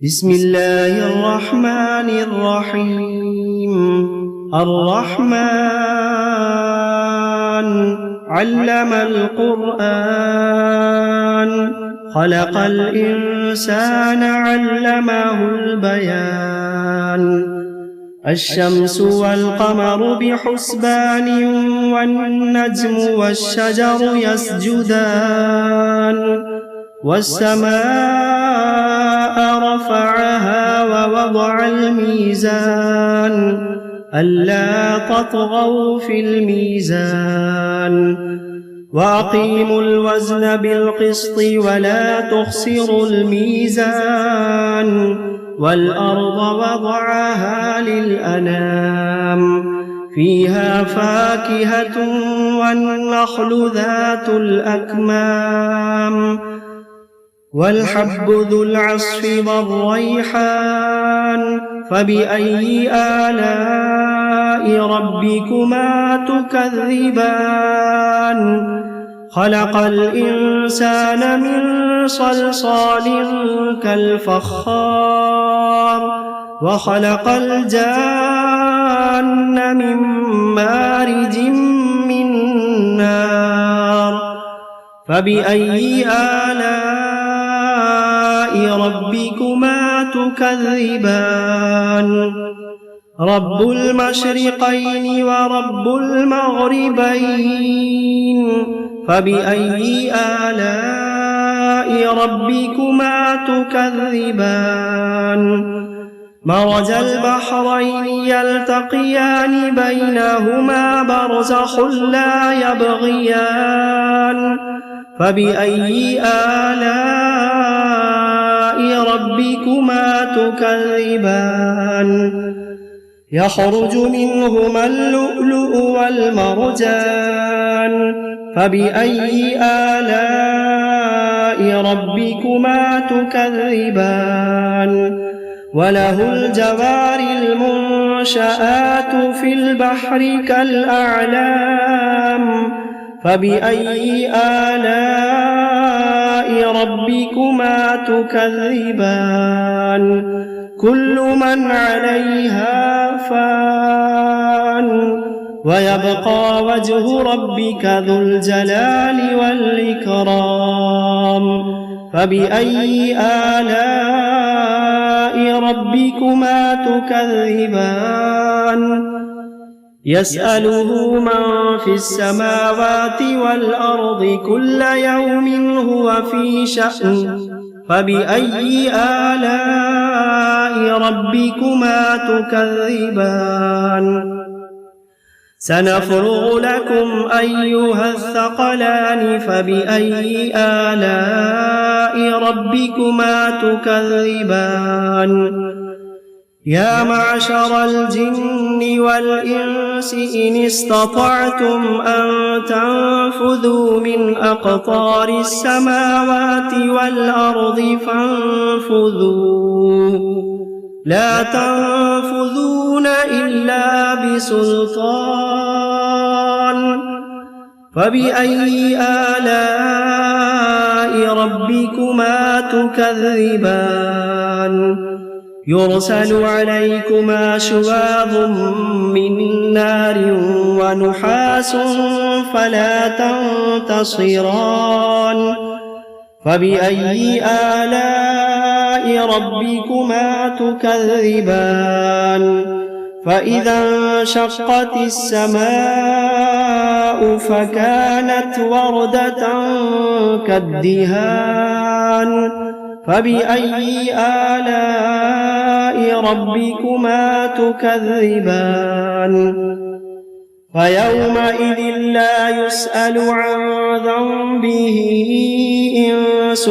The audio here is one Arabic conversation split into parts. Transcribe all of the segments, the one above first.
بسم الله الرحمن الرحيم. الرحمن علم القرآن خلق الإنسان علمه البيان. الشمس والقمر بحسبان والنجم والشجر يسجدان. والسماء رفعها ووضع الميزان ألا تطغوا في الميزان وأقيموا الوزن بالقسط ولا تخسروا الميزان. والأرض وضعها للأنام فيها فاكهة والنخل ذات الأكمام والحب ذو العصف والريحان. فبأي آلاء ربكما تكذبان؟ خلق الإنسان من صلصال كالفخار وخلق الجان من مارج من نار. فبأي آلاء ربكما تكذبان؟ رب المشرقين ورب المغربين. فبأي آلاء ربكما تكذبان؟ مرج البحرين يلتقيان بينهما برزخ لا يبغيان. فبأي آلاء ربكما تكذبان؟ يخرج منهما اللؤلؤ والمرجان. فبأي آلاء ربكما تكذبان؟ وله الجوار المنشآت في البحر كالأعلام. فبأي آلاء ربكما تكذبان؟ كل من عليها فان ويبقى وجه ربك ذو الجلال والإكرام. فبأي آلاء ربكما تكذبان؟ يسأله من في السماوات والأرض كل يوم هو في شأن. فبأي آلاء ربكما تكذبان؟ سنفرغ لكم أيها الثقلان. فبأي آلاء ربكما تكذبان؟ يا معشر الجن والإنس إن استطعتم أن تنفذوا من أقطار السماوات والأرض فانفذوا لا تنفذون إلا بسلطان. فبأي آلاء ربكما تكذبان؟ يرسل عليكما شواظ من نار ونحاس فلا تنتصران. فبأي آلاء ربكما تكذبان؟ فإذا انشقت السماء فكانت وردة كالدهان. فبأي آلاء ربكما تكذبان؟ فيومئذ لا يسأل عن ذنبه إنس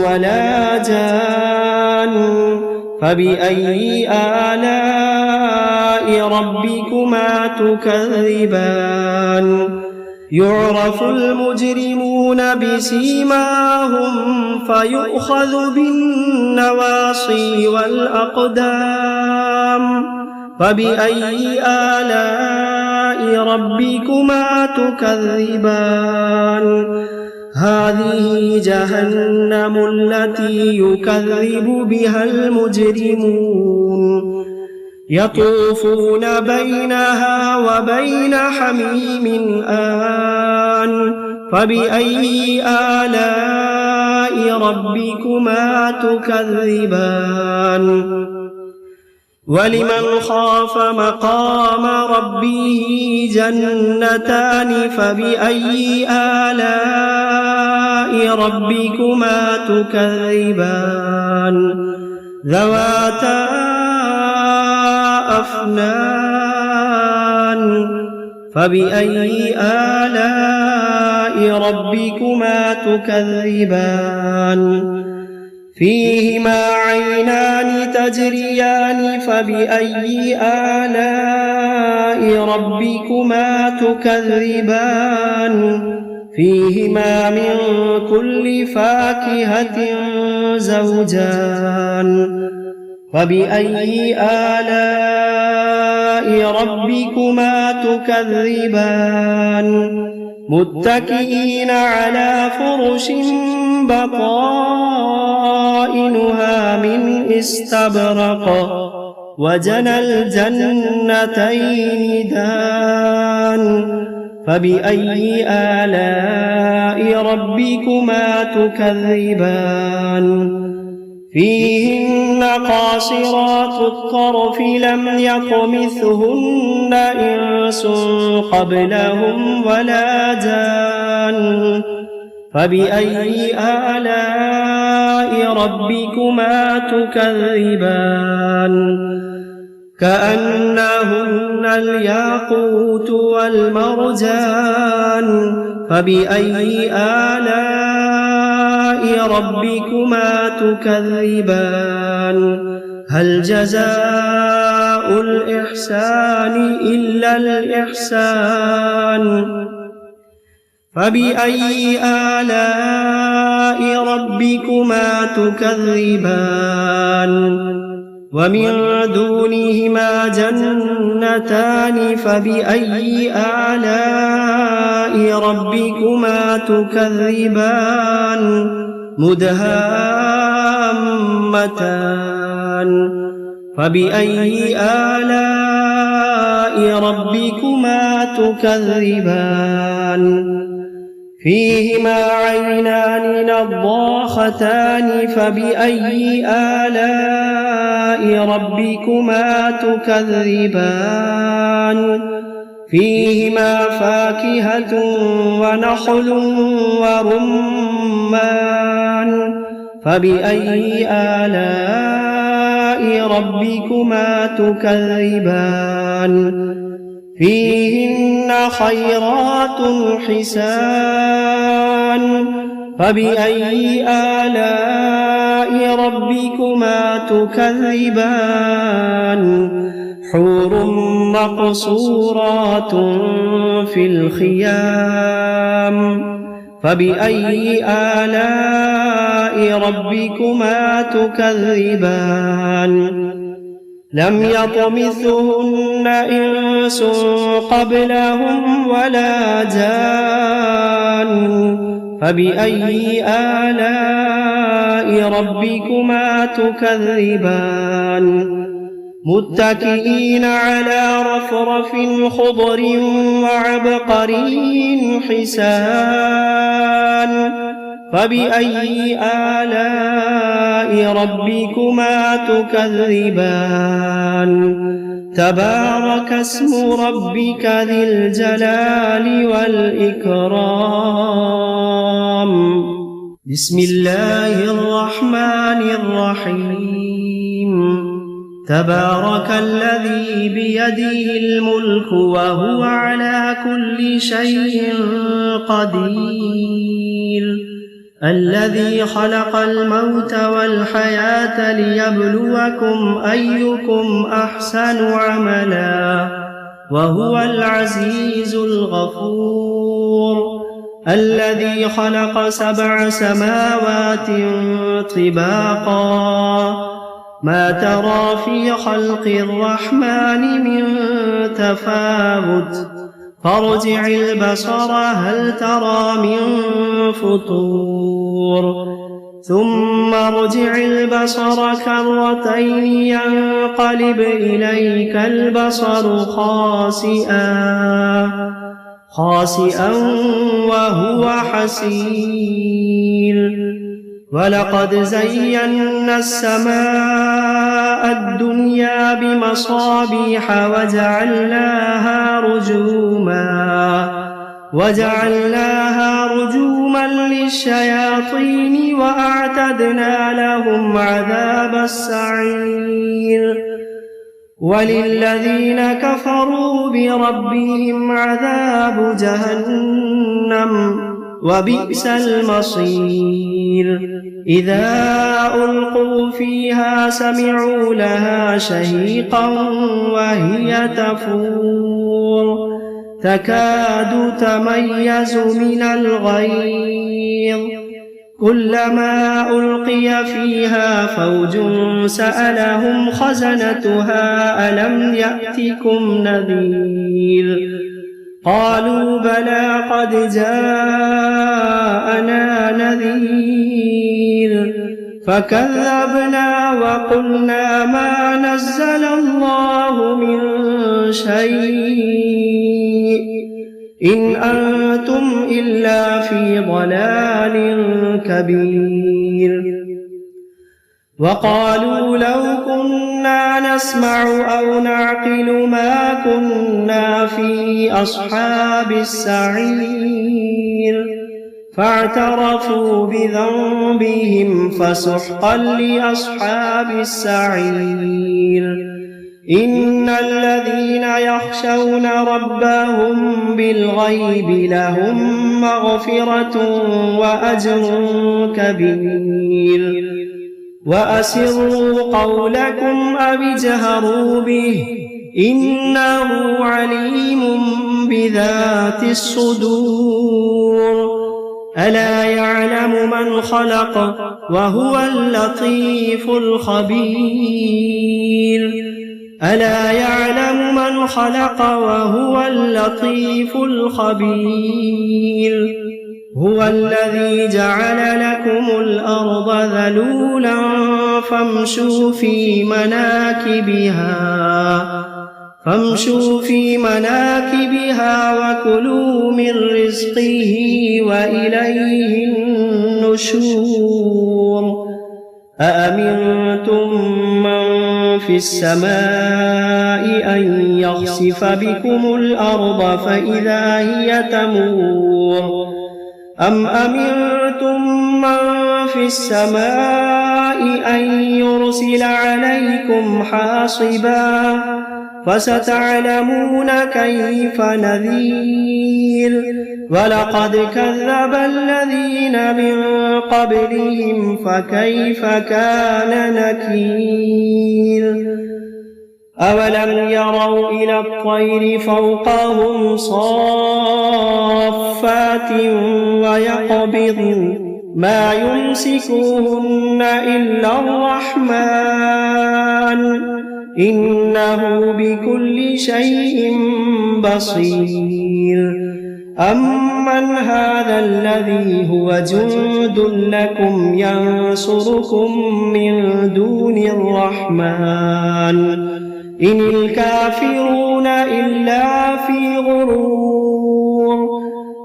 ولا جان. فبأي آلاء ربكما تكذبان؟ يعرف المجرمون بسيماهم فيؤخذ بالنواصي والأقدام. فبأي آلاء ربكما تكذبان؟ هذه جهنم التي يكذب بها المجرمون يطوفون بينها وبين حميم آن فبأي آلاء ربكما تكذبان ولمن خاف مقام ربه جنتان فبأي آلاء ربكما تكذبان ذواتا أفنان فبأي آلاء ربكما تكذبان فيهما عينان تجريان فبأي آلاء ربكما تكذبان فيهما من كل فاكهة زوجان فبأي آلاء ربكما تكذبان متكئين على فرش بطائنها من استبرق وجنى الجنتين دان فبأي آلاء ربكما تكذبان فيهن قاصرات الطرف لم يطمثهن إنس قبلهم ولا جان فبأي آلاء ربكما تكذبان كأنهن الياقوت والمرجان فبأي آلاء ربكما تكذبان هل جزاء الإحسان إلا الإحسان فبأي آلاء ربكما تكذبان ومن دونهما جنتان فبأي آلاء ربكما تكذبان مدهامتان فبأي آلاء ربكما تكذبان فيهما عينان نضاختان فبأي آلاء ربكما تكذبان فيهما فاكهة ونخل ورمان فبأي آلاء ربكما تكذبان فيهن خيرات حسان فبأي آلاء ربكما تكذبان حور مقصورات في الخيام فبأي آلاء ربكما تكذبان لم يطمثهن إنس قبلهم ولا جان فبأي آلاء ربكما تكذبان متكئين على رفرف خضر وعبقري حسان فبأي آلاء ربكما تكذبان تبارك اسم ربك ذي الجلال والإكرام بسم الله الرحمن الرحيم تبارك الذي بيده الملك وهو على كل شيء قدير الذي خلق الموت والحياة ليبلوكم أيكم أحسن عملا وهو العزيز الغفور الذي خلق 7 سماوات طباقا ما ترى في خلق الرحمن من تفاوت فارجع البصر هل ترى من فطور ثم ارجع البصر كرتين ينقلب إليك البصر خاسئا وهو حسير ولقد زينا السماء الدنيا بمصابيح وجعلناها رجوما للشياطين وأعتدنا لهم عذاب السعير وللذين كفروا بربهم عذاب جهنم وبئس المصير إذا ألقوا فيها سمعوا لها شهيقا وهي تفور تكاد تميز من الغيظ كلما ألقي فيها فوج سألهم خزنتها ألم يأتكم نذير قالوا بلى قد جاءنا نذير فكذبنا وقلنا ما نزل الله من شيء إن أنتم إلا في ضلال كبير وقالوا لو كنا نسمع أو نعقل ما كنا في أصحاب السعير فاعترفوا بذنبهم فسحقا لأصحاب السعير إن الذين يخشون ربهم بالغيب لهم مغفرة وأجر كبير وأسروا قولكم أو اجهروا به إنه عليم بذات الصدور ألا يعلم من خلق وهو اللطيف الخبير ألا يعلم من خلق وهو اللطيف الخبير هو الذي جعل لكم الأرض ذلولا فامشوا في مناكبها وكلوا من رزقه وإليه النشور أأمنتم من في السماء أن يخسف بكم الأرض فإذا هي تمور أم أمنتم من في السماء أن يرسل عليكم حاصبا فستعلمون كيف نذير ولقد كذب الذين من قبلهم فكيف كان نكير أولم يروا إلى الطير فوقهم صافات ويقبضن ما يمسكوهن إلا الرحمن إنه بكل شيء بصير أمن هذا الذي هو جند لكم ينصركم من دون الرحمن إن الكافرون إلا في غرور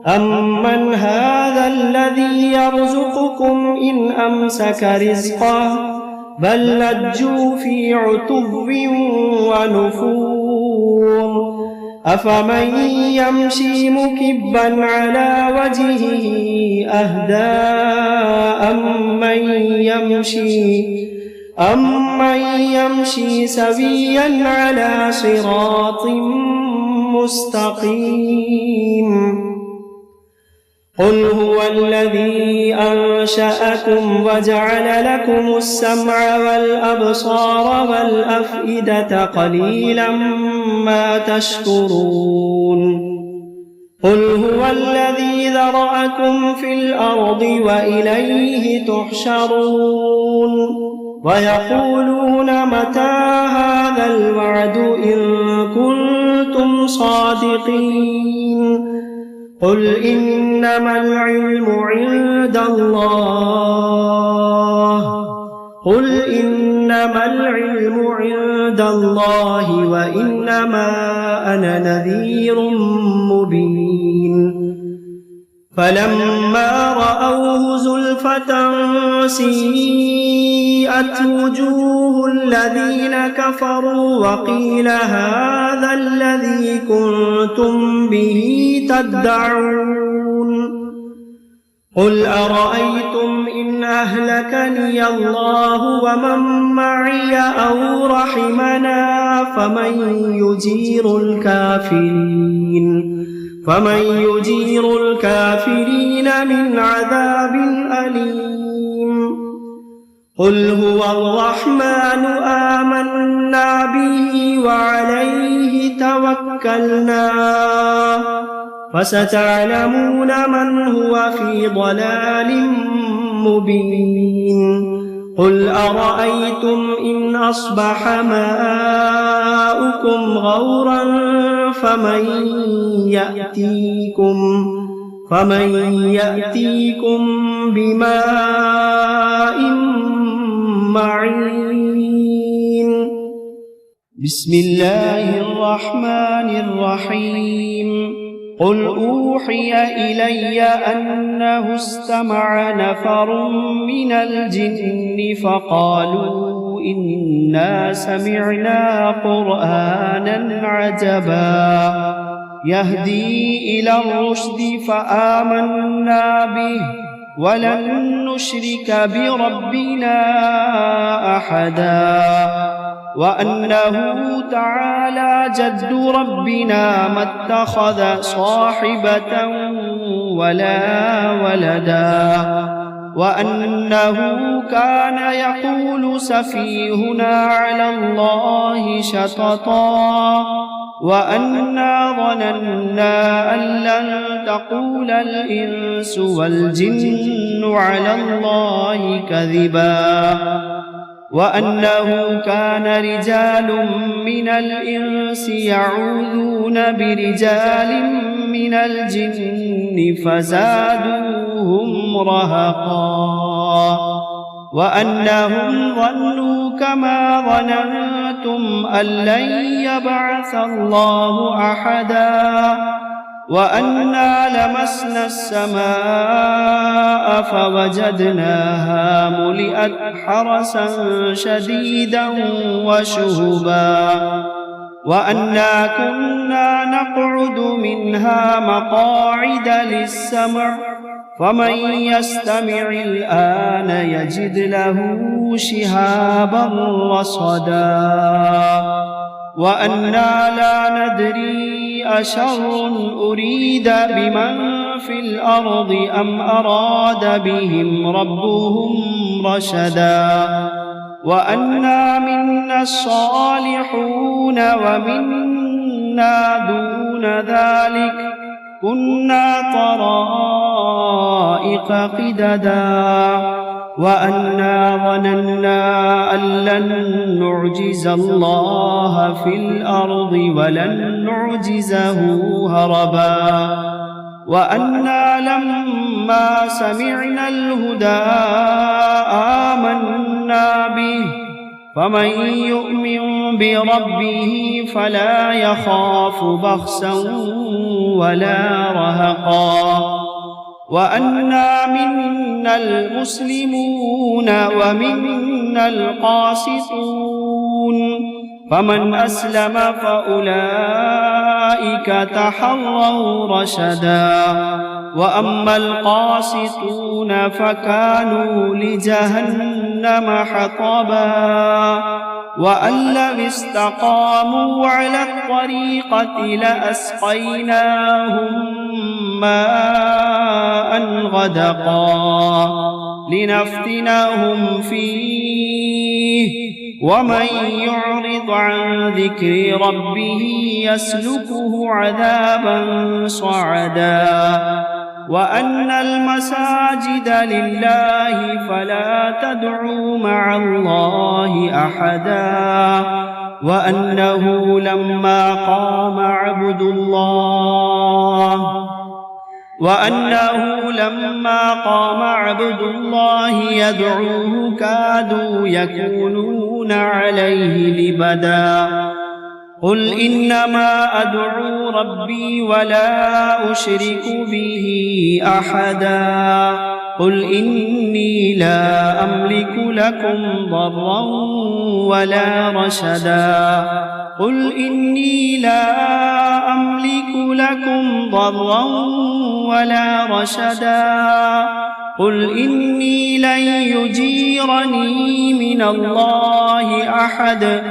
أمن هذا الذي يرزقكم إن أمسك رزقه بل لجوا في عتب ونفور أفمن يمشي مكبا على وجهه أهدى أمن يمشي سويا على صراط مستقيم قل هو الذي أنشأكم وجعل لكم السمع والأبصار والأفئدة قليلا ما تشكرون قل هو الذي ذرأكم في الأرض وإليه تحشرون ويقولون متى هذا الوعد إن كنتم صادقين قل إنما العلم عند الله وإنما أنا نذير مبين فلما رأوه زلفة سيئت وجوه الذين كفروا وقيل هذا الذي كنتم به تدعون قل أرأيتم إن أهلكني الله ومن معي أو رحمنا فمن يجير الكافرين من عذاب أليم قل هو الرحمن آمنا به وعليه توكلنا فستعلمون من هو في ضلال مبين قل أرأيتم إن أصبح ماؤكم غورا فمن يأتيكم بماء معين بسم الله الرحمن الرحيم قل أوحي إلي أنه استمع نفر من الجن فقالوا إنا سمعنا قرآنا عجبا يهدي إلى الرشد فآمنا به ولن نشرك بربنا أحدا وأنه تعالى جد ربنا ما اتخذ صاحبة ولا ولدا وأنه كان يقول سفيهنا على الله شططا وأنا ظننا أن لن تقول الإنس والجن على الله كذبا وأنه كان رجال من الإنس يعوذون برجال من الجن فزادوهم رهقا وأنهم ظنوا كما ظننتم أن لن يبعث الله أحدا وأنا لمسنا السماء فوجدناها ملئت حرسا شديدا وشهبا وأنا كنا نقعد منها مقاعد للسمع فمن يستمع الآن يجد له شهابا رصدا وأنا لا ندري أشر أريد بمن في الأرض أم أراد بهم ربهم رشدا وأنا منا الصالحون ومنا دون ذلك كنا طرائق قددا وأنا ظننا أن لن نعجز الله في الأرض ولن نعجزه هربا وأنا لما سمعنا الهدى آمنا به فمن يؤمن بربه فلا يخاف بخسا ولا رهقا وأنا منا المسلمون ومنا القاسطون فمن أسلم فأولئك تحروا رشدا وأما القاسطون فكانوا لجهنم حطبا وأن لو استقاموا على الطريقة لأسقيناهم ماء غدقا لنفتنهم فيه ومن يعرض عن ذكر ربه يسلكه عذابا صعدا وأن المساجد لله فلا تدعوا مع الله أحدا وأنه لما قام عبد الله يدعوه كادوا يكونون عليه لبدا. قل إنما أدعو ربي ولا أشرك به أحدا. قل إني لا أملك لكم ضرا ولا رشدا. قل إني لا أملك لكم ضرا ولا رشدا. قل إني لن يجيرني من الله أحد.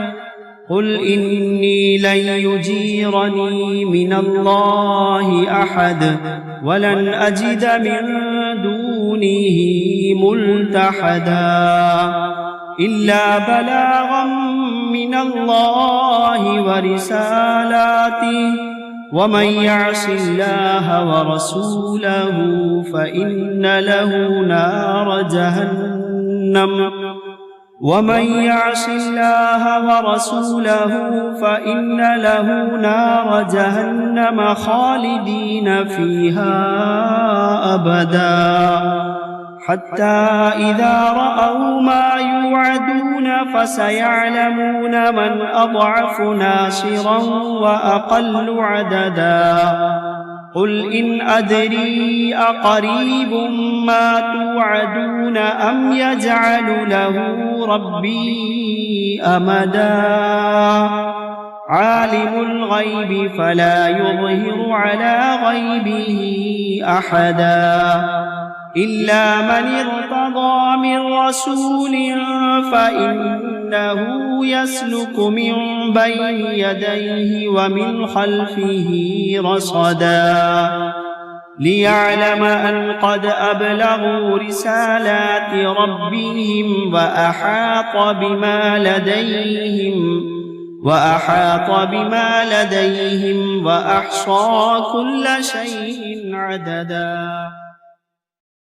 قل إني لن يجيرني من الله أحد ولن أجد من دونه ملتحدا إلا بلاغا من الله ورسالاته ومن يعص الله ورسوله فإن له نار جهنم خالدين فيها أبدا حتى إذا رأوا ما يوعدون فسيعلمون من أضعف ناصرا وأقل عددا. قل إن أدري أقريب ما توعدون أم يجعل له ربي أمدا. عالم الغيب فلا يظهر على غيبه أحدا إلا من ارتضى من رسول فإنه يسلك من بين يديه ومن خلفه رصدا ليعلم أن قد أبلغوا رسالات ربهم وأحاط بما لديهم وأحصى كل شيء عددا.